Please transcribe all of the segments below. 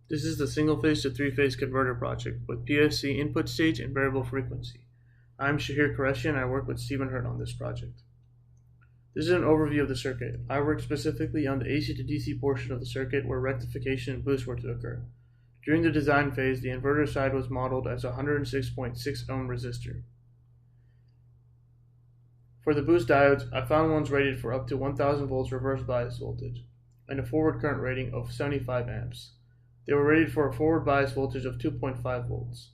This is the single-phase to three-phase converter project with PFC input stage and variable frequency. I'm Shahir Qureshi and I work with Stephen Hurt on this project. This is an overview of the circuit. I worked specifically on the AC to DC portion of the circuit where rectification and boost were to occur. During the design phase, the inverter side was modeled as a 106.6 ohm resistor. For the boost diodes, I found ones rated for up to 1000 volts reverse bias voltage and a forward current rating of 75 amps. They were rated for a forward bias voltage of 2.5 volts.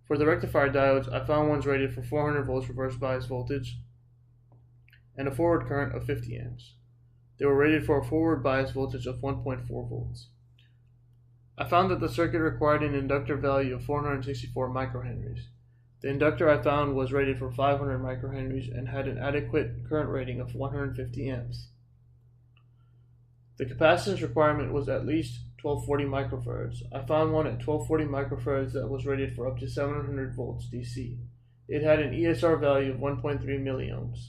For the rectifier diodes, I found ones rated for 400 volts reverse bias voltage and a forward current of 50 amps. They were rated for a forward bias voltage of 1.4 volts. I found that the circuit required an inductor value of 464 microhenries. The inductor I found was rated for 500 microhenries and had an adequate current rating of 150 amps. The capacitance requirement was at least 1240 microfarads. I found one at 1240 microfarads that was rated for up to 700 volts DC. It had an ESR value of 1.3 milliohms.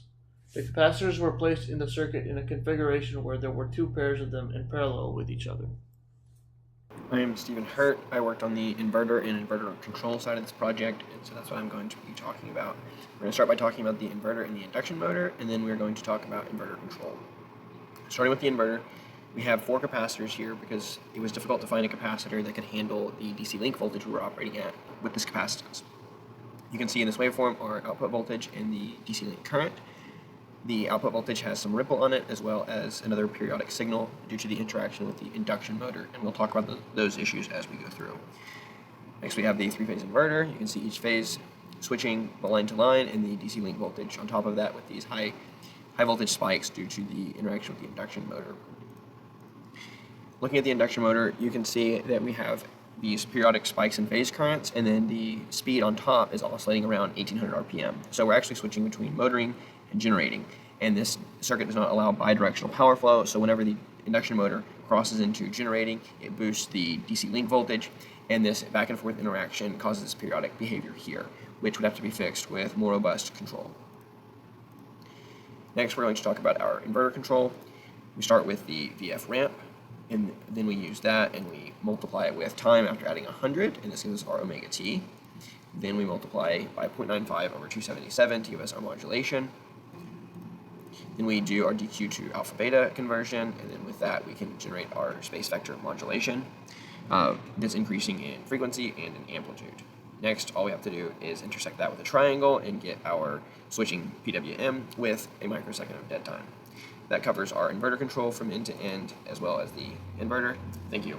The capacitors were placed in the circuit in a configuration where there were two pairs of them in parallel with each other. I am Stephen Hurt. I worked on the inverter and inverter control side of this project, and so that's what I'm going to be talking about. We're going to start by talking about the inverter and the induction motor, and then we're going to talk about inverter control. Starting with the inverter, we have 4 capacitors here because it was difficult to find a capacitor that could handle the DC link voltage we were operating at with this capacitance. You can see in this waveform our output voltage and the DC link current. The output voltage has some ripple on it as well as another periodic signal due to the interaction with the induction motor, and we'll talk about those issues as we go through. Next we have the 3-phase inverter. You can see each phase switching line to line and the DC link voltage on top of that with these high voltage spikes due to the interaction with the induction motor. Looking at the induction motor, you can see that we have these periodic spikes in phase currents, and then the speed on top is oscillating around 1800 RPM. So we're actually switching between motoring and generating, and this circuit does not allow bidirectional power flow, so whenever the induction motor crosses into generating, it boosts the DC link voltage, and this back and forth interaction causes this periodic behavior here, which would have to be fixed with more robust control. Next, we're going to talk about our inverter control. We start with the VF ramp, and then we use that and we multiply it with time after adding 100, and this gives us our omega t. Then we multiply by 0.95 over 277 to give us our modulation. Then we do our DQ to alpha beta conversion, and then with that we can generate our space vector modulation that's increasing in frequency and in amplitude. Next, all we have to do is intersect that with a triangle and get our switching PWM with a microsecond of dead time. That covers our inverter control from end to end as well as the inverter. Thank you.